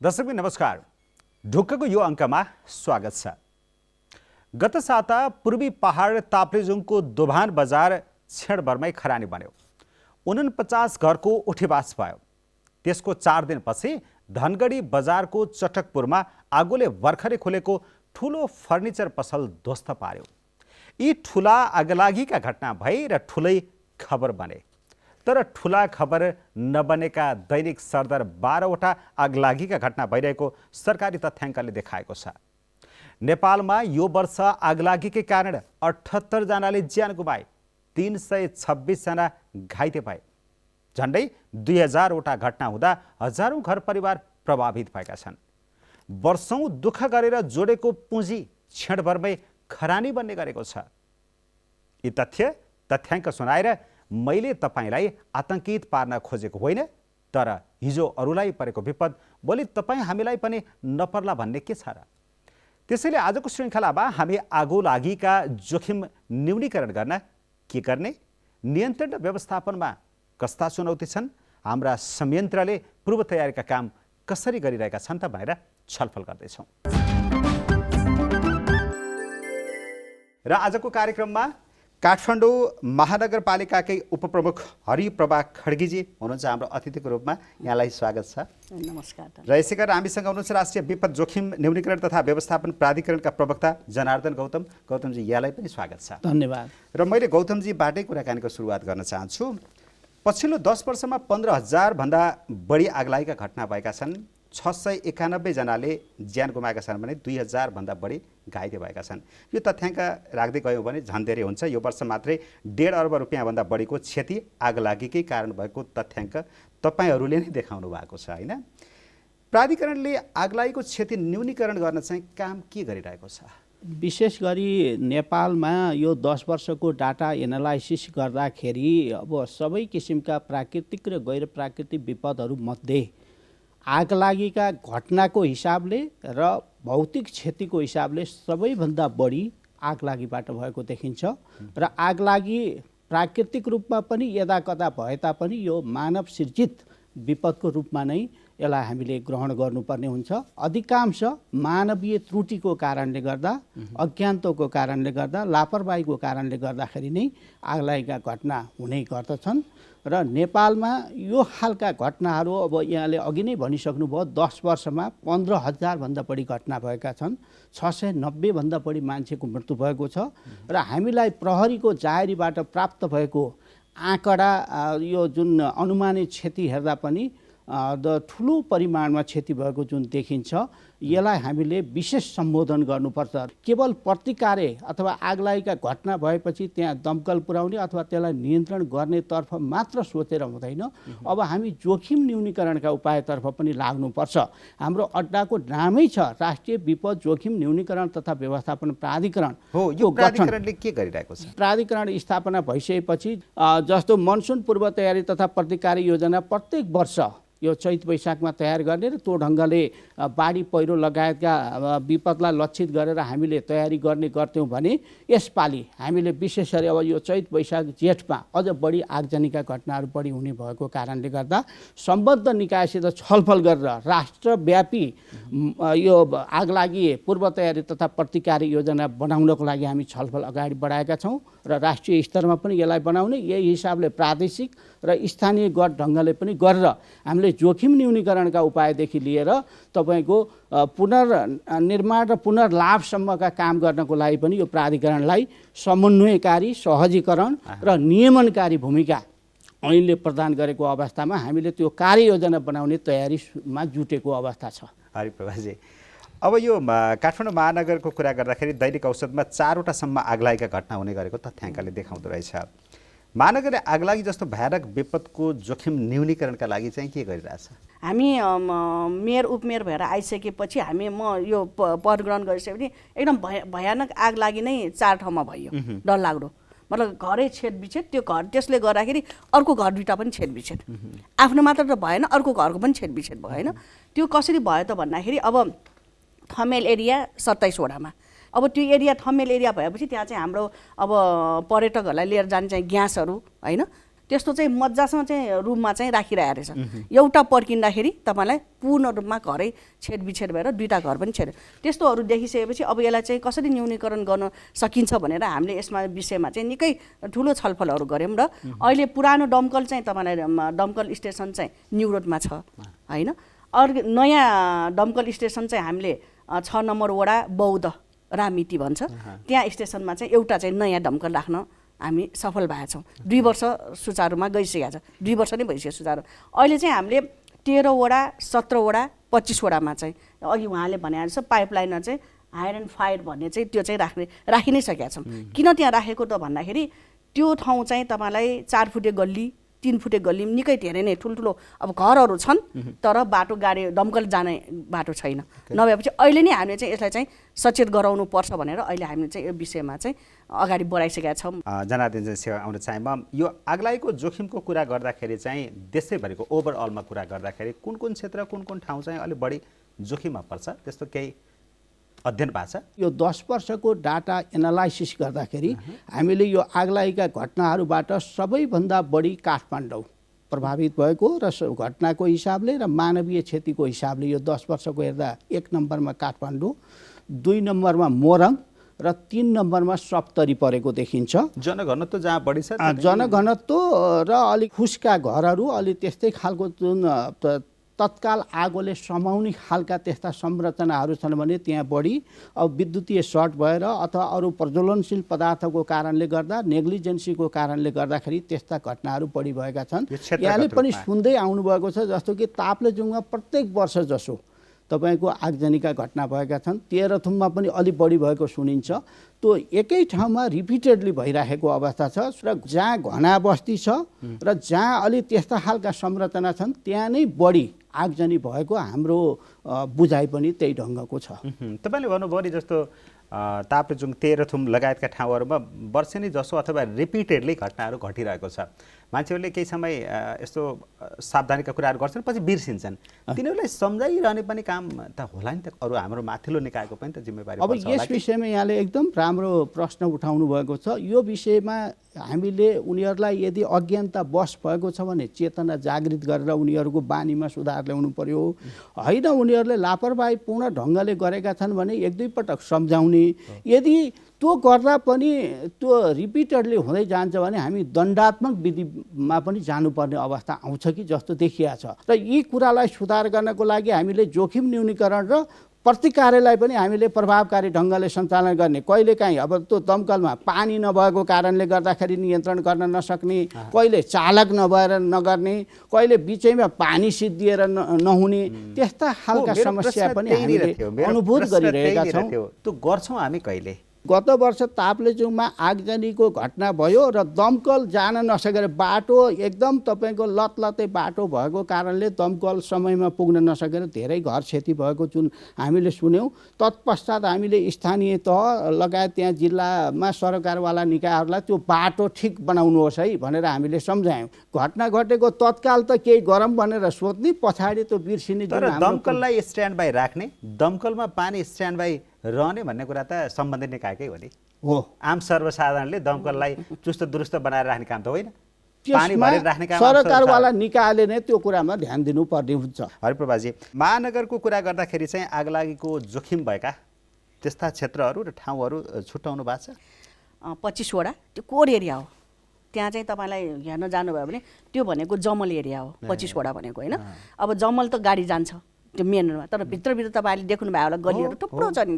दर्शकबिन नमस्कार। ढुक्कको यो अङ्कमा स्वागत छ। गत साता पूर्वी पहाड ताप्लेजुङको दोभान बजार क्षणभरमै खरानी बन्यो। 49 घरको उठेबास भयो। त्यसको 4 दिनपछि धनगढी बजारको चटकपुरमा आगोले भर्खरै खोलेको ठुलो फर्निचर पसल ध्वस्त पार्यो। यी ठुला आगलागीका घटना भए र ठुलै खबर बने। तर ठुला खबर नबनेका दैनिक सरदर 12वटा आगलागीका घटना भइरहेको सरकारी तथ्याङ्कले देखाएको छ। नेपालमा यो वर्ष आगलागीकै कारण 78 जनाले ज्यान गुमाए, 326 जना घाइते भए। झन्डै 2000वटा घटना हुँदा हजारौं घर परिवार प्रभावित भएका छन्। वर्षौं दुःख गरेर जोडेको पुँजी क्षणभरमै खरानी बन्ने गरेको छ। यी तथ्याङ्क सुनाएर मैले तपाईलाई आतंकित पार्न खोजेको होइन, तर हिजो अरूलाई परेको विपद भोलि तपाईँ हामीलाई पनि नपर्ला भन्ने के छ र? त्यसैले आजको श्रृङ्खलामा हामी आगोलागीका जोखिम न्यूनीकरण गर्न के गर्ने, नियन्त्रण र व्यवस्थापनमा कस्ता चुनौती छन्, हाम्रा संयन्त्रले पूर्व तयारीका काम कसरी गरिरहेका छन् त भनेर छलफल गर्दैछौँ। र आजको कार्यक्रममा काठमाडौँ महानगरपालिकाकै उपप्रमुख हरिप्रभा खड्गीजी हुनुहुन्छ हाम्रो अतिथिको रूपमा। यहाँलाई स्वागत छ। नमस्कार। र यसै गरेर हामीसँग हुनुहुन्छ राष्ट्रिय विपद जोखिम न्यूनीकरण तथा व्यवस्थापन प्राधिकरणका प्रवक्ता जनार्दन गौतम। गौतमजी यहाँलाई पनि स्वागत छ। धन्यवाद। र मैले गौतमजीबाटै कुराकानीको सुरुवात गर्न चाहन्छु। पछिल्लो 10 वर्षमा 15,000 भन्दा बढी आगलागीका घटना भएका छन्। 691 जनाले ज्यान गुमाएका छन् भने 2000 भन्दा बढी घाइते भएका छन्। यो तथ्याङ्क राख्दै गयौँ भने झन् धेरै हुन्छ। यो वर्ष मात्रै 1.5 अर्ब रुपियाँ भन्दा बढीको क्षति आगलागीकै कारण भएको तथ्याङ्क तपाईँहरूले नै देखाउनु भएको छ, होइन? प्राधिकरणले आगलागीको क्षति न्यूनीकरण गर्न चाहिँ काम के गरिरहेको छ? विशेष गरी नेपालमा यो 10 वर्षको डाटा एनालाइसिस गर्दाखेरि अब सबै किसिमका प्राकृतिक र गैर प्राकृतिक विपदहरूमध्ये आगलागीका घटनाको हिसाबले र भौतिक क्षतिको हिसाबले सबैभन्दा बढी आगलागीबाट भएको देखिन्छ। र आगलागी प्राकृतिक रूपमा पनि यदाकदा भए तापनि यो मानव सिर्जित विपदको रूपमा नै यसलाई हामीले ग्रहण गर्नुपर्ने हुन्छ। अधिकांश मानवीय त्रुटिको कारणले गर्दा, अज्ञानताको कारणले गर्दा, लापरवाहीको कारणले गर्दाखेरि नै आगलागीका घटना हुने गर्दछन्। र नेपालमा यो खालका घटनाहरू अब यहाँले अघि नै भनिसक्नुभयो, 10 वर्षमा 15,000 भन्दा बढी घटना भएका छन्। 690 भन्दा बढी मान्छेको मृत्यु भएको छ। र हामीलाई प्रहरीको जाहेरीबाट प्राप्त भएको आँकडा यो जुन अनुमानित क्षति हेर्दा पनि ठुलो परिमाणमा क्षति भएको जुन देखिन्छ, यसलाई हामीले विशेष सम्बोधन गर्नुपर्छ। केवल प्रतिकार्य अथवा आगलागीका घटना भएपछि त्यहाँ दमकल पुर्याउने अथवा त्यसलाई नियन्त्रण गर्नेतर्फ मात्र सोचेर हुँदैन। अब हामी जोखिम न्यूनीकरणका उपायतर्फ पनि लाग्नुपर्छ। हाम्रो अड्डाको नामै छ राष्ट्रिय विपद जोखिम न्यूनीकरण तथा व्यवस्थापन प्राधिकरण। हो, यो प्राधिकरणले के गरिरहेको छ? प्राधिकरण स्थापना भइसकेपछि जस्तो मनसुन पूर्व तयारी तथा प्रतिकार योजना प्रत्येक वर्ष यो चैत वैशाखमा तयार गर्ने र त्यो ढङ्गले बाढी पहिरो लगायतका विपदलाई लक्षित गरेर हामीले तयारी गर्ने गर्थ्यौँ भने यसपालि हामीले विशेष गरी अब यो चैत वैशाख जेठमा अझ बढी आगजनीका घटनाहरू बढी हुने भएको कारणले गर्दा सम्बद्ध निकायसित छलफल गरेर राष्ट्रव्यापी यो आगलागी पूर्व तयारी तथा प्रतिकार योजना बनाउनको लागि हामी छलफल अगाडि बढाएका छौँ र राष्ट्रिय स्तरमा पनि यसलाई बनाउने, यही हिसाबले प्रादेशिक र स्थानीय गठ ढङ्गले पनि गरेर हामीले जोखिम न्यूनीकरणका उपायदेखि लिएर तपाईँको पुनर्निर्माण र पुनर्लाभसम्मका काम गर्नको लागि पनि यो प्राधिकरणलाई समन्वयकारी, सहजीकरण र नियमनकारी भूमिका ऐनले प्रदान गरेको अवस्थामा हामीले त्यो कार्ययोजना बनाउने तयारीमा जुटेको अवस्था छ। हरिप्रभाजी, अब यो काठमाडौँ महानगरको कुरा गर्दाखेरि दैनिक औसतमा 4वटासम्म आगलागीका घटना हुने गरेको तथ्याङ्कले देखाउँदो रहेछ। महानगरले आगलागी जस्तो भयानक विपदको जोखिम न्यूनीकरणका लागि चाहिँ के गरिरहेछ? हामी मेयर उपमेयर भएर आइसकेपछि म यो पद ग्रहण गरिसकेपछि एकदम भयानक आगलागी नै 4 ठाउँमा भयो। डरलाग्दो, मतलब घरै छेदबिछेद, त्यो घर त्यसले गर्दाखेरि अर्को घरभित्र पनि छेदबिछेद, आफ्नो मात्र त भएन अर्को घरको पनि छेदबिछेद भयो, होइन? त्यो कसरी भयो त भन्दाखेरि अब थमेल एरिया 27 वडामा, अब त्यो एरिया थमेल एरिया भएपछि त्यहाँ चाहिँ हाम्रो अब पर्यटकहरूलाई लिएर जाने चाहिँ ग्यासहरू, होइन, त्यस्तो चाहिँ मजासँग चाहिँ रुममा चाहिँ राखिरहेको रहेछ। एउटा पड्किँदाखेरि तपाईँलाई पूर्ण रूपमा घरै छेडबिछेड भएर 2टा घर पनि छेड्यो। त्यस्तोहरू देखिसकेपछि अब यसलाई चाहिँ कसरी न्यूनीकरण गर्न सकिन्छ भनेर हामीले यसमा विषयमा चाहिँ निकै ठुलो छलफलहरू गऱ्यौँ र अहिले पुरानो दमकल चाहिँ तपाईँलाई दमकल स्टेसन चाहिँ न्यु रोडमा छ होइन। अर्को नयाँ दमकल स्टेसन चाहिँ हामीले 6 नम्बर वडा बौद्ध रामिती भन्छ त्यहाँ स्टेसनमा चाहिँ एउटा चाहिँ नयाँ दमकल राख्न हामी सफल भएका छौँ। 2 वर्ष सुचारुमा गइसकेको छ, 2 वर्ष नै भइसक्यो सुचारु। अहिले चाहिँ हामीले 13 वडा 17 वडा 25 वडामा चाहिँ अघि उहाँले भने जस्तो पाइपलाइनमा चाहिँ हायर एन्ड फायर भन्ने चाहिँ त्यो चाहिँ राखि नै सकेका छौँ। किन त्यहाँ राखेको त भन्दाखेरि त्यो ठाउँ चाहिँ तपाईँलाई 4 फुटे गल्ली 3 फुटे गल्ली निकै धेरै नै ठुल्ठुलो अब घरहरू छन् तर बाटो गाडी दमकल जाने बाटो छैन। नभएपछि अहिले नै हामीले चाहिँ यसलाई चाहिँ सचेत गराउनु पर्छ भनेर अहिले हामीले चाहिँ यो विषयमा चाहिँ अगाडि बढाइसकेका छौँ। जनार्दन सेवा आउन चाहे म यो आगलागीको जोखिमको कुरा गर्दाखेरि चाहिँ देशैभरिको ओभरअलमा कुरा गर्दाखेरि कुन कुन क्षेत्र कुन कुन ठाउँ चाहिँ अलिक बढी जोखिममा पर्छ त्यस्तो केही अध्ययन भएको छ? यो 10 वर्षको डाटा एनालाइसिस गर्दाखेरि हामीले यो आगलागीका घटनाहरूबाट सबैभन्दा बढी काठमाडौँ प्रभावित भएको र घटनाको हिसाबले र मानवीय क्षतिको हिसाबले यो 10 वर्षको हेर्दा 1 नम्बरमा काठमाडौँ, 2 नम्बरमा मोरङ र 3 नम्बरमा सप्तरी परेको देखिन्छ। जनघनत्व जहाँ बढी छ जनघनत्व र अलिक फुस्का घरहरू अलि त्यस्तै खालको जुन तत्काल आगोले समाउने खालका त्यस्ता संरचनाहरू छन् भने त्यहाँ बढी अब विद्युतीय सर्ट भएर अथवा अरू प्रज्वलनशील पदार्थको कारणले गर्दा नेग्लिजेन्सीको कारणले गर्दाखेरि त्यस्ता घटनाहरू बढी भएका छन्। यहाँले पनि सुन्दै आउनुभएको छ जस्तो कि ताप्लेजुङमा प्रत्येक वर्ष जसो तपाईँको आगजनीका घटना भएका छन्। तेह्रथुममा पनि अलि बढी भएको सुनिन्छ। त्यो एकै ठाउँमा रिपिटेडली भइरहेको अवस्था छ र जहाँ घना बस्ती छ र जहाँ अलि त्यस्ता खालका संरचना छन् त्यहाँ नै बढी आगजनी भएको हाम्रो बुझाइ पनि त्यही ढङ्गको छ। तपाईँले भन्नुभयो नि जस्तो ताप्लेजुङ तेह्रथुम लगायतका ठाउँहरूमा वर्षेनी जसो अथवा रिपिटेडली घटनाहरू घटिरहेको छ। मान्छेहरूले केही समय यस्तो सावधानीका कुराहरू गर्छन् पछि बिर्सिन्छन्। तिनीहरूलाई सम्झाइरहने पनि काम त होला नि त, अरू हाम्रो माथिल्लो निकायको पनि त जिम्मेवारी अब यस विषयमा यहाँले एकदम राम्रो प्रश्न उठाउनु भएको छ। यो विषयमा हामीले उनीहरूलाई यदि अज्ञानता बस भएको छ भने चेतना जागृत गरेर उनीहरूको बानीमा सुधार ल्याउनु पर्यो। होइन उनीहरूले लापरवाहीपूर्ण ढङ्गले गरेका छन् भने 1-2 पटक सम्झाउने। यदि त्यो गर्दा पनि त्यो रिपिटेडली हुँदै जान्छ भने हामी दण्डात्मक विधिमा पनि जानुपर्ने अवस्था आउँछ कि जस्तो देखिया छ। र यी कुरालाई सुधार गर्नको लागि हामीले जोखिम न्यूनीकरण र प्रतिकारलाई पनि हामीले प्रभावकारी ढङ्गले सञ्चालन गर्ने। कहिलेकाहीँ अब त्यो दमकलमा पानी नभएको कारणले गर्दाखेरि नियन्त्रण गर्न नसक्ने, कहिले चालक नभएर नगर्ने, कहिले बिचैमा पानी सिद्धिएर नहुने त्यस्ता खालका समस्या पनि हामीले अनुभूत गरिरहेका छौँ। त्यो गर्छौँ हामी कहिले? गत वर्ष ताप्लेजुङमा आगजनीको घटना भयो र दमकल जान नसकेर बाटो एकदम तपाईँको लतलते बाटो भएको कारणले दमकल समयमा पुग्न नसकेर धेरै घर क्षति भएको जुन हामीले सुन्यौँ। तत्पश्चात हामीले स्थानीय तह लगायत त्यहाँ जिल्लामा सरकारवाला निकायहरूलाई त्यो बाटो ठिक बनाउनुहोस् है भनेर हामीले सम्झायौँ। घटना घटेको तत्काल त केही गरौँ भनेर सोध्ने, पछाडि त्यो बिर्सिने। तर दमकललाई स्ट्यान्ड बाई राख्ने, दमकलमा पानी स्ट्यान्ड बाई रहने भन्ने कुरा त सम्बन्धित निकायकै हो नि। हो, आम सर्वसाधारणले दमकललाई चुस्त दुरुस्त बनाएर राख्ने काम त होइन, पानी भरेर राख्ने काम सरकारवाला निकायले नै त्यो कुरामा ध्यान दिनुपर्ने हुन्छ। हरिप्रभाजी, महानगरको कुरा गर्दाखेरि चाहिँ आगलागीको जोखिम भएका त्यस्ता क्षेत्रहरू र ठाउँहरू छुट्याउनु भएको छ? 25 वडा त्यो कोर एरिया हो। त्यहाँ चाहिँ तपाईँलाई हेर्न जानुभयो भने त्यो भनेको जमल एरिया हो 25 वडा भनेको होइन। अब जमल त गाडी जान्छ त्यो मेनमा, तर भित्रभित्र तपाईँले देख्नुभयो होला गल्लीहरू थुप्रो छ नि,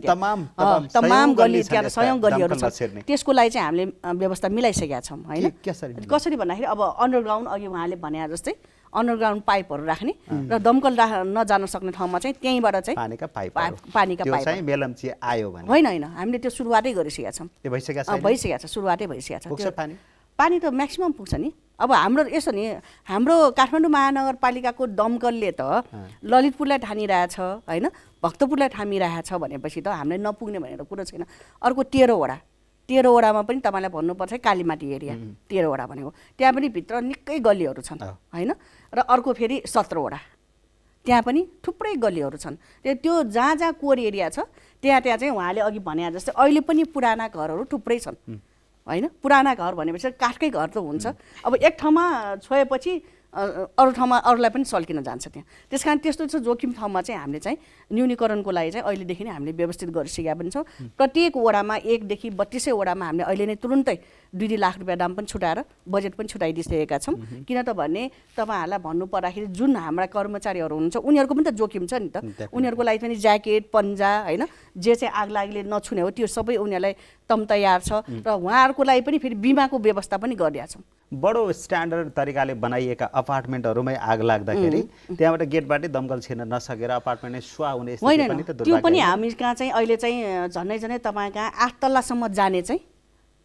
तमाम गल्ली त्यहाँ सयौँ गल्लीहरू छ। त्यसको लागि चाहिँ हामीले व्यवस्था मिलाइसकेका छौँ होइन। कसरी भन्दाखेरि अब अन्डरग्राउन्ड अघि उहाँले भने जस्तै अन्डरग्राउन्ड पाइपहरू राख्ने र दमकल नजान सक्ने ठाउँमा चाहिँ त्यहीँबाट चाहिँ पानीका पाइप मेलम्ची आयो भने होइन हामीले त्यो सुरुवातै गरिसकेका छौँ। भइसकेको छ, सुरुवातै भइसकेको छ। पानी त म्याक्सिमम पुग्छ नि। अब हाम्रो यसो नि, हाम्रो काठमाडौँ महानगरपालिकाको दमकलले त ललितपुरलाई ठानिरहेछ होइन, भक्तपुरलाई ठानिरहेछ भनेपछि त हामीलाई नपुग्ने भनेर कुरो छैन। अर्को 13 वडा, 13 वडामा पनि तपाईँलाई भन्नुपर्छ कालीमाटी एरिया 13 वडा भनेको, त्यहाँ पनि भित्र निकै गल्लीहरू छन् होइन। र अर्को फेरि 17 वडा, त्यहाँ पनि थुप्रै गल्लीहरू छन्। त्यो जहाँ जहाँ कोर एरिया छ त्यहाँ चाहिँ उहाँले अघि भने जस्तै अहिले पनि पुराना घरहरू थुप्रै छन्। होइन पुराना घर भनेपछि काठकै घर त हुन्छ अब एक ठाउँमा छोएपछि अरू ठाउँमा अरूलाई पनि सल्किन जान्छ त्यहाँ त्यस कारण त्यस्तो जोखिम ठाउँमा चाहिँ हामीले चाहिँ न्यूनीकरणको लागि चाहिँ अहिलेदेखि नै हामीले व्यवस्थित गरिसकेका पनि छौँ प्रत्येक वडामा 1 देखि 32 वडामा हामीले अहिले नै तुरुन्तै 2 लाख रुपियाँ दाम पनि छुटाएर बजेट पनि छुटाइदिइसकेका छौँ किन त भने तपाईँहरूलाई भन्नु पर्दाखेरि जुन हाम्रा कर्मचारीहरू हुनुहुन्छ उनीहरूको पनि त जोखिम छ नि त उनीहरूको लागि पनि ज्याकेट पन्जा होइन जे चाहिँ आगलागीले नछुने हो त्यो सबै उनीहरूलाई तम तयार छ र उहाँहरूको लागि पनि फेरि बिमाको व्यवस्था पनि गरिदिएका छौँ बडो स्ट्यान्डर्ड तरिकाले बनाइएका अपार्टमेन्टमै आग लाग्दाखेरि त्यहाँबाट गेटबाटै दमकल छिर्न नसकेर अपार्टमेन्टै सुवा हुने स्थिति पनि त त्यो पनि हामी कहाँ चाहिँ अहिले चाहिँ झन्डै तपाईँ कहाँ 8 तल्लासम्म जाने चाहिँ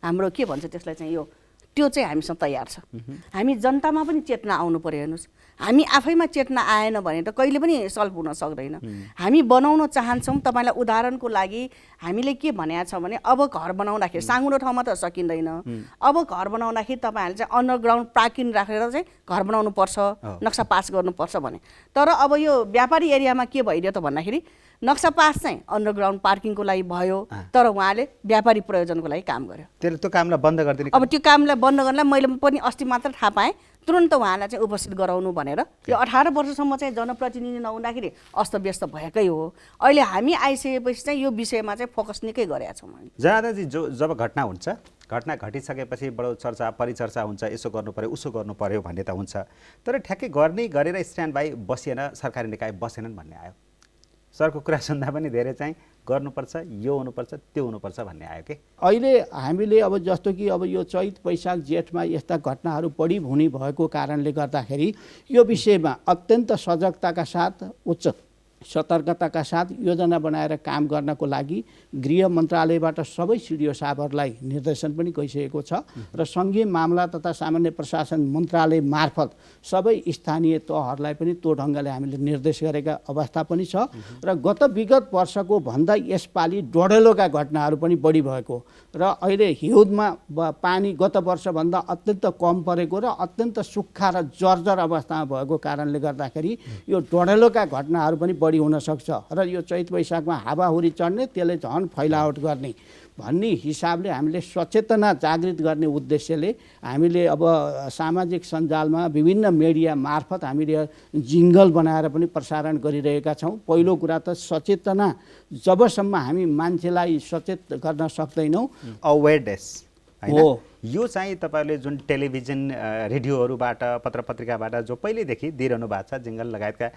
हाम्रो के भन्छ त्यसलाई चाहिँ यो त्यो चाहिँ हामीसँग तयार छ हामी जनतामा पनि चेतना आउनु पर्यो हेर्नुहोस् हामी आफैमा चेतना आएन भने त कहिले पनि सल्भ हुन सक्दैन हामी बनाउन चाहन्छौँ तपाईँलाई उदाहरणको लागि हामीले के भनेको छ भने अब घर बनाउँदाखेरि साँगुरो ठाउँमा त सकिँदैन अब घर बनाउँदाखेरि तपाईँहरूले चाहिँ अन्डरग्राउन्ड पार्किङ राखेर चाहिँ घर बनाउनु पर्छ नक्सा पास गर्नुपर्छ भने तर अब यो व्यापारी एरियामा के भइदियो त भन्दाखेरि नक्सा पास चाहिँ अन्डरग्राउन्ड पार्किङको लागि भयो तर उहाँले व्यापारी प्रयोजनको लागि काम गर्यो त्यो कामलाई बन्द गरिदिने अब त्यो कामलाई बन्द गर्नलाई मैले पनि अस्ति मात्र थाहा पाएँ तुरन्त उहाँलाई चाहिँ उपस्थित गराउनु भनेर यो 18 वर्षसम्म चाहिँ जनप्रतिनिधि नहुँदाखेरि अस्तव्यस्त भएकै हो अहिले हामी आइसकेपछि चाहिँ यो विषयमा चाहिँ फोकस निकै गरेका छौँ जनार्दनजी जब घटना हुन्छ घटना घटिसकेपछि बडो चर्चा परिचर्चा हुन्छ यसो गर्नु पर्यो उसो गर्नु पर्यो भन्ने त हुन्छ तर ठ्याक्कै गर्ने गरेर स्ट्यान्ड बाई बसिएन सरकारी निकाय बसेनन् भन्ने आयो सरको कुरा सुन्दा पनि धेरै चाहिँ गर्नुपर्छ यो हुनुपर्छ त्यो हुनुपर्छ भन्ने आयो कि अहिले हामीले अब जस्तो कि अब यो चैत वैशाख जेठमा यस्ता घटनाहरू बढी हुने भएको कारणले गर्दाखेरि यो विषयमा अत्यन्त सजगताका साथ उच्च सतर्कताका साथ योजना बनाएर काम गर्नको लागि गृह मन्त्रालयबाट सबै सिडिओ साहबहरूलाई निर्देशन पनि गइसकेको छ र सङ्घीय मामला तथा सामान्य प्रशासन मन्त्रालय मार्फत सबै स्थानीय तहहरूलाई पनि त्यो ढङ्गले हामीले निर्देश गरेका अवस्था पनि छ र गत विगत वर्षको भन्दा यसपालि डढेलोका घटनाहरू पनि बढी भएको र अहिले हिउँदमा पानी गत वर्षभन्दा अत्यन्त कम परेको र अत्यन्त सुक्खा र जर्जर अवस्थामा भएको कारणले गर्दाखेरि यो डढेलोका घटनाहरू पनि बढी हुन सक्छ र यो चैत वैशाखमा हावाहुरी चढ्ने त्यसले झन् फैलावट गर्ने भन्ने हिसाबले हामीले सचेतना जागृत गर्ने उद्देश्यले हामीले अब सामाजिक सञ्जालमा विभिन्न मिडिया मार्फत हामीले जिङ्गल बनाएर पनि प्रसारण गरिरहेका छौँ पहिलो कुरा त सचेतना जबसम्म हामी मान्छेलाई सचेत गर्न सक्दैनौँ अवेरनेस हो यो चाहिँ तपाईँले जुन टेलिभिजन रेडियोहरूबाट पत्र पत्रिकाबाट जो पहिल्यैदेखि दिइरहनु भएको छ जिङ्गल लगायतका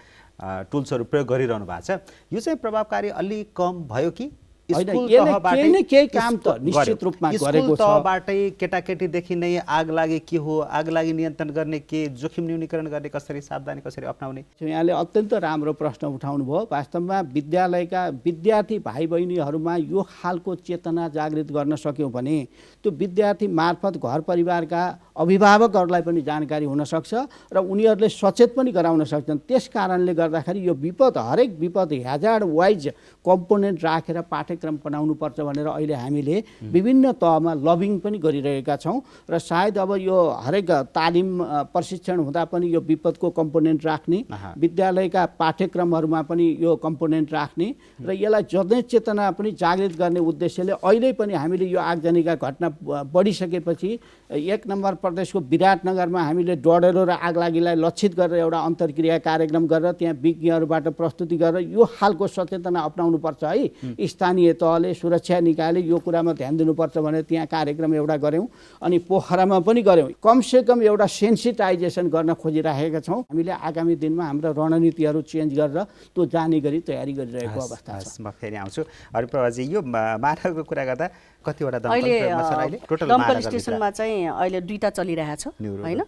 टुल्सहरू प्रयोग गरिरहनु भएको छ यो चाहिँ प्रभावकारी अलि कम भयो कि केही काम त निश्चित रूपमा गरेको छ तहबाटै केटाकेटीदेखि नै आग लागे के हो आग लागि नियन्त्रण गर्ने के जोखिम न्यूनीकरण गर्ने कसरी सावधानी कसरी अप्नाउने यहाँले अत्यन्त राम्रो प्रश्न उठाउनु भयो वास्तवमा विद्यालयका विद्यार्थी भाइ बहिनीहरूमा यो खालको चेतना जागृत गर्न सक्यौँ भने त्यो विद्यार्थी मार्फत घर परिवारका अभिभावकहरूलाई पनि जानकारी हुन सक्छ र उनीहरूले सचेत पनि गराउन सक्छन् त्यस कारणले गर्दाखेरि यो विपद हरेक विपद ह्याजार्ड वाइज कम्पोनेन्ट राखेर पाठ्यक्रम बनाउनुपर्छ भनेर अहिले हामीले विभिन्न तहमा लबिङ पनि गरिरहेका छौँ र सायद अब यो हरेक तालिम प्रशिक्षण हुँदा पनि यो विपदको कम्पोनेन्ट राख्ने विद्यालयका पाठ्यक्रमहरूमा पनि यो कम्पोनेन्ट राख्ने र यसलाई जनचेतना पनि जागृत गर्ने उद्देश्यले अहिले पनि हामीले यो आगजनीका घटना बढिसकेपछि 1 नम्बर प्रदेशको विराटनगरमा हामीले डढेलो र आगलागीलाई लक्षित गरेर एउटा अन्तर्क्रिया कार्यक्रम गरेर त्यहाँ विज्ञहरूबाट प्रस्तुति गरेर यो खालको सचेतना अपनाउनुपर्छ है स्थानीय तहले सुरक्षा निकायले यो कुरामा ध्यान दिनुपर्छ भनेर त्यहाँ कार्यक्रम एउटा गऱ्यौँ अनि पोखरामा पनि गऱ्यौँ कमसेकम एउटा सेन्सिटाइजेसन गर्न खोजिराखेका छौँ हामीले आगामी दिनमा हाम्रा रणनीतिहरू चेन्ज गरेर त्यो जाने गरी तयारी गरिरहेको अवस्था छ म फेरि आउँछु हरिप्रभाजी यो मानवको कुरा गर्दा कतिवटा दमकल स्टेसनमा चाहिँ अहिले 2टा चलिरहेछ होइन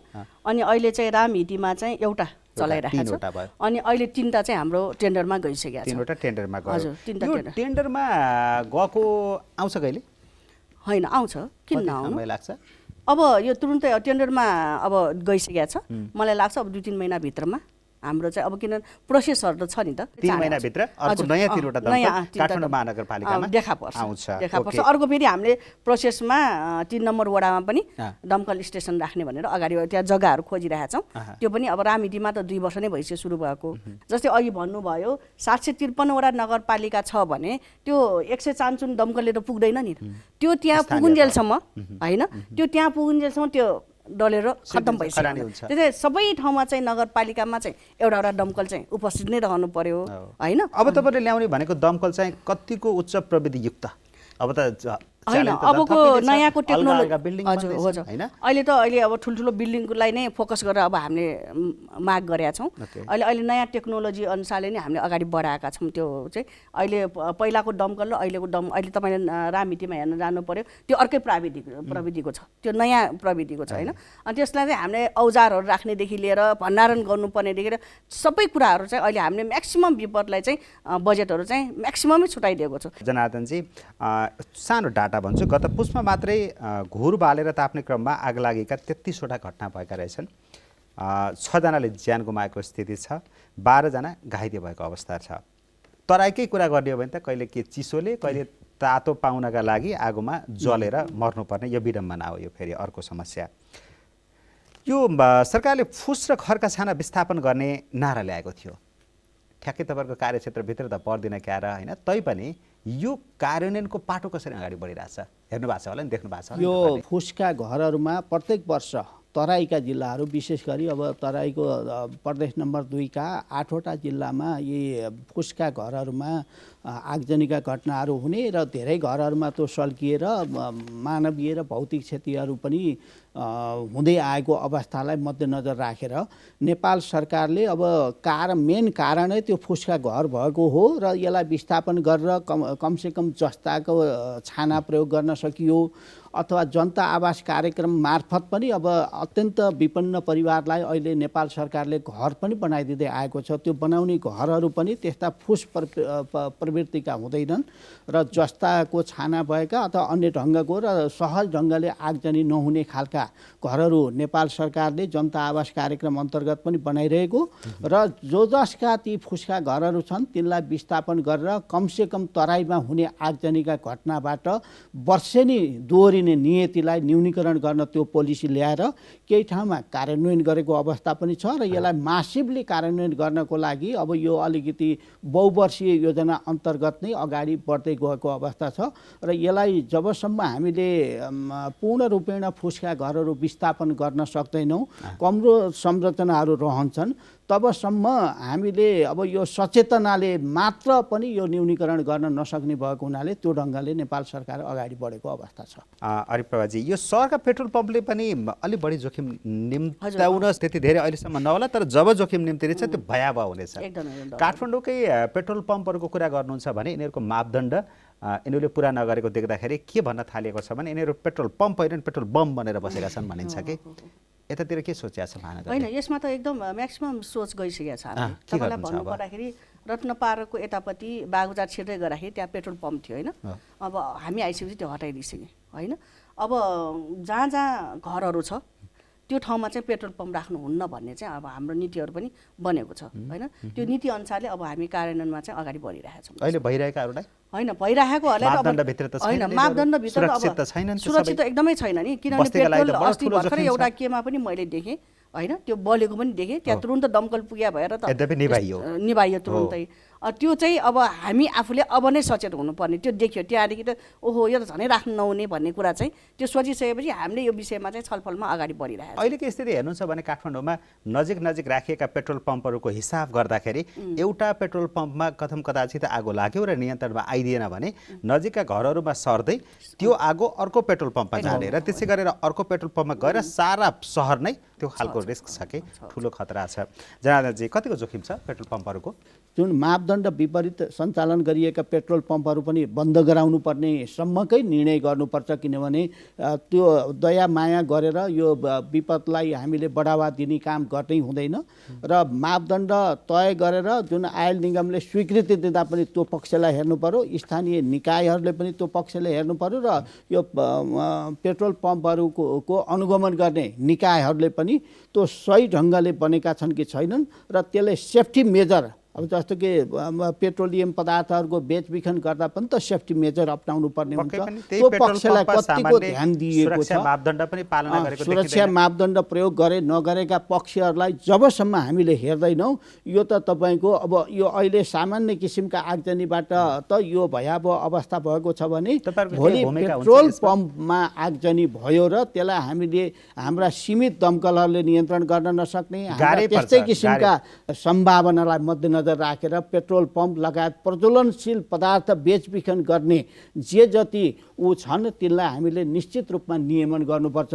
अनि अहिले चाहिँ रामहिटीमा चाहिँ एउटा चलाइरहेको छ अनि अहिले 3टा चाहिँ हाम्रो टेन्डरमा गइसकेको छ 3वटा टेन्डरमा गयो हजुर 3टा टेन्डर टेन्डरमा गएको आउँछ कहिले हैन आउँछ किन नआउनु मलाई लाग्छ अब यो तुरुन्तै टेन्डरमा अब गइसकेको छ मलाई लाग्छ अब 2-3 महिना भित्रमा हाम्रो चाहिँ अब किन प्रोसेसहरू त छ नि त 3 महिनाभित्र अर्को नयाँ 3वटा दमकल काठमाडौँ महानगरपालिकामा देखा पर्छ आउँछ। देखा पर्छ। अर्को फेरि हामीले प्रोसेसमा 3 नम्बर वडामा पनि दमकल स्टेसन राख्ने भनेर अगाडि त्यहाँ जग्गाहरू खोजिरहेका छौँ। त्यो पनि अब रामितीमा त 2 वर्ष नै भइसक्यो सुरु भएको। जस्तै अघि भन्नुभयो 753 वटा नगरपालिका छ भने त्यो 154 दमकलले त पुग्दैन नि। त्यो त्यहाँ पुगुन्जेलसम्म होइन, त्यो त्यहाँ पुगुन्जेलसम्म त्यो डलेर खत्तम भइसक्यो। त्यसैले सबै ठाउँमा चाहिँ नगरपालिकामा चाहिँ एउटा दमकल चाहिँ उपस्थित नै रहनु पर्यो होइन। अब तपाईँले ल्याउने भनेको दमकल चाहिँ कतिको उच्च प्रविधियुक्त? अब त होइन, अबको नयाँको टेक्नोलोजी हजुर अहिले अब ठुल्ठुलो बिल्डिङलाई नै फोकस गरेर अब हामीले माग गरेका छौँ। अहिले नयाँ टेक्नोलोजी अनुसारले नै हामीले अगाडि बढाएका छौँ। त्यो चाहिँ अहिले पहिलाको दमकल र अहिलेको अहिले तपाईँले रामितीमा हेर्न जानु पर्यो, त्यो अर्कै प्रविधिको छ, त्यो नयाँ प्रविधिको छ होइन। अनि त्यसलाई चाहिँ हामीले औजारहरू राख्नेदेखि लिएर भण्डारण गर्नुपर्नेदेखि लिएर सबै कुराहरू चाहिँ अहिले हामीले म्याक्सिमम विपदलाई चाहिँ बजेटहरू चाहिँ म्याक्सिममै छुटाइदिएको छ। जनार्दनजी, सानो डाटा भन्छु, गत पुसमा मात्रै घुर बालेर ताप्ने क्रममा आग लागेका 33वटा घटना भएका रहेछन्। 6 जनाले ज्यान गुमाएको स्थिति छ, 12 जना घाइते भएको अवस्था छ। तराईकै कुरा गर्ने हो भने त कहिले के चिसोले कहिले तातो पाउनका लागि आगोमा जलेर मर्नुपर्ने यो विडम्बना हो। यो फेरि अर्को समस्या। यो सरकारले फुस र खरका छाना विस्थापन गर्ने नारा ल्याएको थियो। ठ्याक्कै तपाईँहरूको कार्यक्षेत्रभित्र त पर्दैन क्या र होइन, तैपनि यो कार्यान्वयनको पाटो कसरी अगाडि बढिरहेछ हेर्नु भएको छ होला नि, देख्नु भएको छ होला। यो फुसका घरहरूमा प्रत्येक वर्ष तराईका जिल्लाहरू विशेष गरी अब तराईको प्रदेश नम्बर 2 का 8वटा जिल्लामा यी फुसका घरहरूमा आगजनीका घटनाहरू हुने र धेरै घरहरूमा त्यो सल्किएर मानवीय र भौतिक क्षतिहरू पनि हुँदै आएको अवस्थालाई मध्यनजर राखेर नेपाल सरकारले अब मेन कारणै त्यो फुसका घर भएको हो र यसलाई विस्थापन गरेर कमसेकम जस्ताको छाना प्रयोग गर्न सकियो अथवा जनता आवास कार्यक्रम मार्फत पनि अब अत्यन्त विपन्न परिवारलाई अहिले नेपाल सरकारले घर पनि बनाइदिँदै आएको छ। त्यो बनाउने घरहरू पनि त्यस्ता फुस प्रवृत्तिका हुँदैनन् र जस्ताको छाना भएका अथवा अन्य ढङ्गको र सहज ढङ्गले आगजनी नहुने खालका घरहरू नेपाल सरकारले जनता आवास कार्यक्रम अन्तर्गत पनि बनाइरहेको र जसका ती फुसका घरहरू छन् तिनलाई विस्थापन गरेर कमसेकम तराईमा हुने आगजनीका घटनाबाट वर्षेनी दोहोरिने नियतिलाई न्यूनीकरण गर्न त्यो पोलिसी ल्याएर केही ठाउँमा कार्यान्वयन गरेको अवस्था पनि छ र यसलाई मासिभली कार्यान्वयन गर्नको लागि अब यो अलिकति बहुवर्षीय योजना अन्तर्गत नै अगाडि बढ्दै गएको अवस्था छ र यसलाई जबसम्म हामीले पूर्ण रूपेण फुसका घरहरू विस्थापन गर्न सक्दैनौँ, कमजोर संरचनाहरू रहन्छन्, तबसम्म हामीले अब यो सचेतनाले मात्र पनि यो न्यूनीकरण गर्न नसक्ने भएको हुनाले त्यो ढङ्गले नेपाल सरकार अगाडि बढेको अवस्था छ। अरिप्रभाजी, यो सहरका पेट्रोल पम्पले पनि अलि बढी जोखिम निम्त्याउन त्यति धेरै अहिलेसम्म नहोला, तर जब जोखिम निम्तिनेछ त्यो भयावह हुनेछ। काठमाडौँकै पेट्रोल पम्पहरूको कुरा गर्नुहुन्छ भने यिनीहरूको मापदण्ड यिनीहरूले पुरा नगरेको देख्दाखेरि के भन्न थालिएको छ भने यिनीहरू पेट्रोल पम्प होइन पेट्रोल बम बनेर बसेका छन् भनिन्छ कि यतातिर के सोचिया छ महानगर? होइन, यसमा त एकदम म्याक्सिमम सोच गइसकेको छ। तपाईँलाई भन्नुपर्दाखेरि रत्नपारको यतापट्टि बागबजार छिर्दै गर्दाखेरि त्यहाँ पेट्रोल पम्प थियो होइन। अब हामी आइसकेपछि त्यो हटाइदिइसक्यो होइन। अब जहाँ जहाँ घरहरू छ त्यो ठाउँमा चाहिँ पेट्रोल पम्प राख्नुहुन्न भन्ने चाहिँ अब हाम्रो नीतिहरू पनि बनेको छ होइन। त्यो नीति अनुसारले अब हामी कार्यान्वयनमा चाहिँ अगाडि बढिरहेका छौँ। अहिले भइरहेकाहरूलाई होइन, भइरहेकोहरूलाई होइन, मापदण्डभित्र अब सुरक्षित एकदमै छैन नि, किनभने पेट्रोल अस्ति भर्खरै एउटा केमा पनि मैले देखेँ होइन, त्यो बलेको पनि देखेँ, त्यहाँ तुरुन्त दमकल पुग्या भएर त निभाइयो तुरुन्तै। त्यो चाहिँ अब हामी आफूले अब नै सचेत हुनुपर्ने, त्यो देख्यो त्यहाँदेखि त ओहो यो त झनै राख्नु नहुने भन्ने कुरा चाहिँ त्यो सोचिसकेपछि हामीले यो विषयमा चाहिँ छलफलमा अगाडि बढिरहेको छ। अहिलेको स्थिति हेर्नुहुन्छ भने काठमाडौँमा नजिक नजिक राखिएका पेट्रोल पम्पहरूको हिसाब गर्दाखेरि एउटा पेट्रोल पम्पमा कथम कदाचित आगो लाग्यो र नियन्त्रणमा आइदिएन भने नजिकका घरहरूमा सर्दै त्यो आगो अर्को पेट्रोल पम्पमा जाने र त्यसै गरेर अर्को पेट्रोल पम्पमा गएर सारा सहर नै त्यो खालको रिस्क छ कि ठुलो खतरा छ। जनार्दनजी, कतिको जोखिम छ पेट्रोल पम्पहरूको? जुन मापदण्ड विपरीत सञ्चालन गरिएका पेट्रोल पम्पहरू पनि बन्द गराउनु पर्ने सम्मकै निर्णय गर्नुपर्छ, किनभने त्यो दया माया गरेर यो विपदलाई हामीले बढावा दिने काम गर्नै हुँदैन र मापदण्ड तय गरेर जुन आयल निगमले स्वीकृति दिँदा पनि त्यो पक्षलाई हेर्नु पर्यो, स्थानीय निकायहरूले पनि त्यो पक्षलाई हेर्नु पर्यो र यो पेट्रोल पम्पहरूको अनुगमन गर्ने निकायहरूले पनि त्यो सही ढङ्गले बनेका छन् कि छैनन् र त्यसले सेफ्टी मेजर, अब जस्तो कि पेट्रोलियम पदार्थहरूको बेचबिखन गर्दा पनि त सेफ्टी मेजर अप्नाउनु पर्ने हुन्छ। त्यो पक्षलाई कतिको ध्यान दिएको छ, सुरक्षा मापदण्ड प्रयोग गरे नगरेका पक्षहरूलाई जबसम्म हामीले हेर्दैनौँ, यो त तपाईँको अब यो अहिले सामान्य किसिमका आगजनीबाट त यो भयावह अवस्था भएको छ भने भोलि पेट्रोल पम्पमा आगजनी भयो र त्यसलाई हामीले हाम्रा सीमित दमकलहरूले नियन्त्रण गर्न नसक्ने, त्यस्तै किसिमका सम्भावनालाई मध्यनजर राखेर पेट्रोल पम्प लगायत प्रज्वलनशील पदार्थ बेचबिखन गर्ने जे जति छन् तिनलाई हामीले निश्चित रूपमा नियमन गर्नुपर्छ।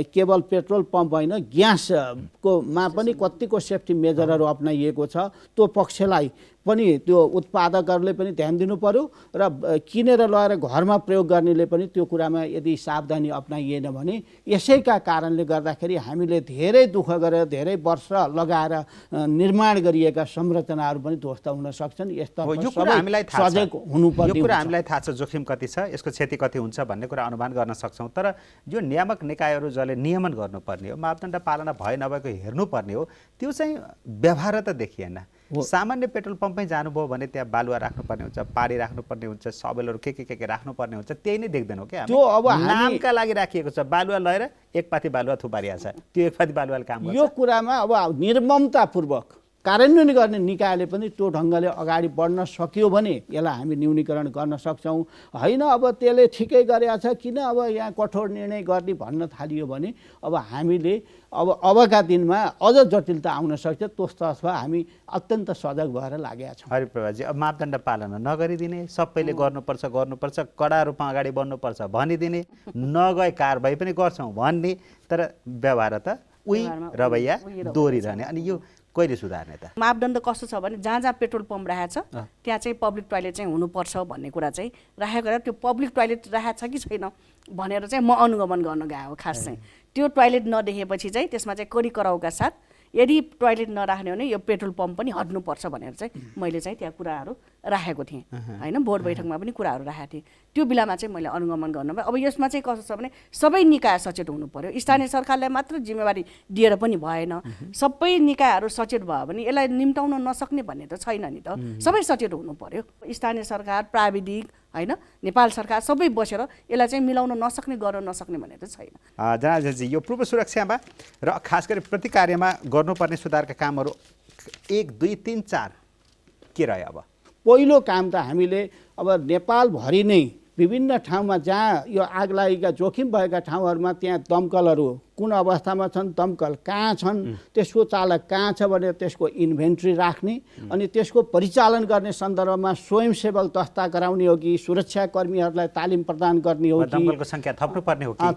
केवल पेट्रोल पम्प होइन, ग्यासकोमा पनि कतिको सेफ्टी मेजरहरू अप्नाइएको छ, त्यो पक्षलाई पनि त्यो उत्पादकहरूले पनि ध्यान दिनु पर्यो र किनेर लगेर घरमा प्रयोग गर्नेले पनि त्यो कुरामा यदि सावधानी अप्नाइएन भने यसैका कारणले गर्दाखेरि हामीले धेरै दुःख गरेर धेरै वर्ष लगाएर निर्माण गरिएका संरचनाहरू पनि ध्वस्त हुन सक्छन्। यस्तो सजग हुनुपर्ने, यो कुरा हामीलाई थाहा छ जोखिम कति छ, यसको क्षति कति हुन्छ भन्ने कुरा अनुमान गर्न सक्छौँ। तर यो नियामक निकायहरू जसले नियमन गर्नुपर्ने हो, मापदण्ड पालना भए नभएको हेर्नुपर्ने हो, त्यो चाहिँ व्यवहार त देखिएन। सामान्य पेट्रोल पम्पमै जानुभयो भने त्यहाँ बालुवा राख्नुपर्ने हुन्छ, पानी राख्नुपर्ने हुन्छ, सबलहरू के राख्नुपर्ने हुन्छ, त्यही नै देख्दैनौँ क्या। त्यो अब नामका लागि राखिएको छ, बालुवा लगेर एक पाथी बालुवा थुपारिया छ, त्यो एक पाथी बालुवाले काम गर्छ। यो कुरामा अब निर्ममतापूर्वक कार्यान्वयन गर्ने निकायले पनि त्यो ढङ्गले अगाडि बढ्न सक्यो भने यसलाई हामी न्यूनीकरण गर्न सक्छौँ। होइन अब त्यसले ठिकै गरेछ किन अब यहाँ कठोर निर्णय गर्ने भन्न थालियो भने अब हामीले अबका दिनमा अझ जटिलता आउन सक्छ। त्यसतर्फ हामी अत्यन्त सजग भएर लागेका छौँ। हरिप्रभाजी, अब मापदण्ड पालना नगरिदिने, सबैले गर्नुपर्छ, कडा रूपमा अगाडि बढ्नुपर्छ भनिदिने, नगए कारबाही पनि गर्छौँ भन्ने, तर व्यवहार त उही रवैया दोहोरिरहने। अनि यो कहिले सुधार्ने त? मापदण्ड कस्तो छ भने जहाँ जहाँ पेट्रोल पम्प राखेको छ त्यहाँ चाहिँ पब्लिक टोयलेट चाहिँ हुनुपर्छ भन्ने कुरा चाहिँ राखेको र त्यो पब्लिक टोयलेट राखेको छ कि छैन भनेर चाहिँ म अनुगमन गर्न गएको खास चाहिँ। त्यो टोयलेट नदेखेपछि चाहिँ त्यसमा चाहिँ कडी कराउका साथ यदि टोयलेट नराख्ने हो भने यो पेट्रोल पम्प पनि हट्नुपर्छ भनेर चाहिँ मैले चाहिँ त्यहाँ कुराहरू राखेको थिएँ होइन। बोर्ड बैठकमा पनि कुराहरू राखेको थिएँ। त्यो बेलामा चाहिँ मैले अनुगमन गर्नुभयो। अब यसमा चाहिँ कस्तो छ भने सबै निकाय सचेत हुनु पर्यो। स्थानीय सरकारलाई मात्र जिम्मेवारी दिएर पनि भएन, सबै निकायहरू सचेत भयो भने यसलाई निम्टाउन नसक्ने भन्ने त छैन नि त। सबै सचेत हुनु पर्यो। स्थानीय सरकार, प्राविधिक होइन, नेपाल सरकार सबै बसेर यसलाई चाहिँ मिलाउन नसक्ने, गर्न नसक्ने भन्ने त छैन। जनाजी, यो पूर्व सुरक्षामा र खास गरी प्रतिकार्यमा गर्नुपर्ने सुधारका कामहरू 1, 2, 3, 4 के रह्यो? अब पहिलो काम त हामीले अब नेपालभरि नै विभिन्न ठाउँमा जहाँ यो आगलागीका जोखिम भएका ठाउँहरूमा त्यहाँ दमकलहरू कुन अवस्थामा छन्, दमकल कहाँ छन्, त्यसको चालक कहाँ छ भनेर त्यसको इन्भेन्ट्री राख्ने अनि त्यसको परिचालन गर्ने सन्दर्भमा स्वयंसेवक दस्ता गराउने हो कि सुरक्षाकर्मीहरूलाई तालिम प्रदान गर्ने हो कि दमकलको सङ्ख्या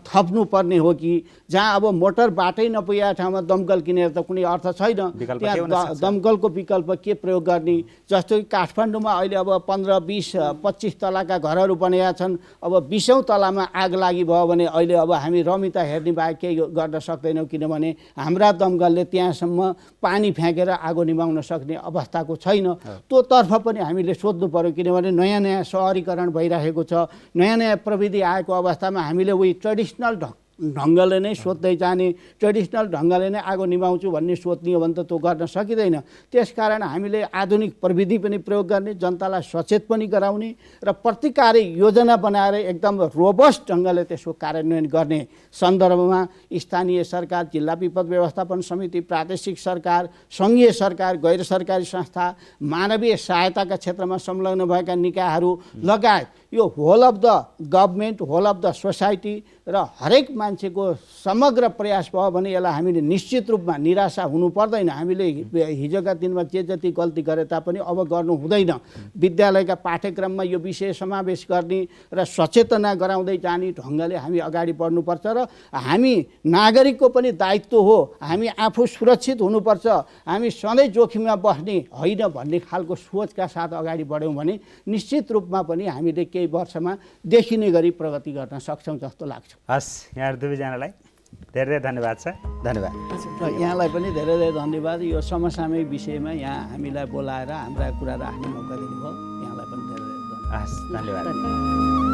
थप्नुपर्ने हो कि जहाँ अब मोटर बाटै नपुगेका ठाउँमा दमकल किनेर त कुनै अर्थ छैन, त्यहाँ दमकलको विकल्प के प्रयोग गर्ने। जस्तो कि काठमाडौँमा अहिले अब 15, 20, 25 तलाका घरहरू बनेका छन्। अब 20औँ तलामा आग लागि भयो भने अहिले अब हामी रमिता हेर्ने बाहेक केही गर्न सक्दैनौँ, किनभने हाम्रा दमकलले त्यहाँसम्म पानी फ्याँकेर आगो निभाउन सक्ने अवस्थाको छैन। त्योतर्फ पनि हामीले सोध्नु पर्यो, किनभने नयाँ नयाँ सहरीकरण भइरहेको छ। नयाँ नयाँ प्रविधि आएको अवस्थामा हामीले उही ट्रेडिसनल ढङ्गले नै सोध्दै जाने, ट्रेडिसनल ढङ्गले नै आगो निभाउँछु भन्ने सोध्ने हो भने त त्यो गर्न सकिँदैन। त्यसकारण हामीले आधुनिक प्रविधि पनि प्रयोग गर्ने, जनतालाई सचेत पनि गराउने र प्रतिकारी योजना बनाएर एकदम रोबस्ट ढङ्गले त्यसको कार्यान्वयन गर्ने सन्दर्भमा स्थानीय सरकार, जिल्ला विपद व्यवस्थापन समिति, प्रादेशिक सरकार, सङ्घीय सरकार, गैर सरकारी संस्था, मानवीय सहायताका क्षेत्रमा संलग्न भएका निकायहरू लगायत यो whole of the government, whole of the society र हरेक मान्छेको समग्र प्रयास भयो भने यसलाई हामीले निश्चित रूपमा निराशा हुनु पर्दैन। हामीले हिजोका दिनमा जे जति गल्ती गरे तापनि अब गर्नु हुँदैन। विद्यालयका पाठ्यक्रममा यो विषय समावेश गर्ने र सचेतना गराउँदै जाने ढङ्गले हामी अगाडि बढ्नुपर्छ र हामी नागरिकको पनि दायित्व हो, हामी आफू सुरक्षित हुनुपर्छ, हामी सधैँ जोखिममा बस्ने होइन भन्ने खालको सोचका साथ अगाडि बढ्यौँ भने निश्चित रूपमा पनि हामीले केही वर्षमा देखिने गरी प्रगति गर्न सक्छौँ जस्तो लाग्छ। हस्, यहाँहरू दुवैजनालाई धेरै धेरै धन्यवाद छ। धन्यवाद। र यहाँलाई पनि धेरै धेरै धन्यवाद। यो समसामयिक विषयमा यहाँ हामीलाई बोलाएर हाम्रा कुरा राख्ने मौका दिनुभयो, यहाँलाई पनि धेरै धेरै धन्यवाद। हस्, धन्यवाद। धन्यवाद।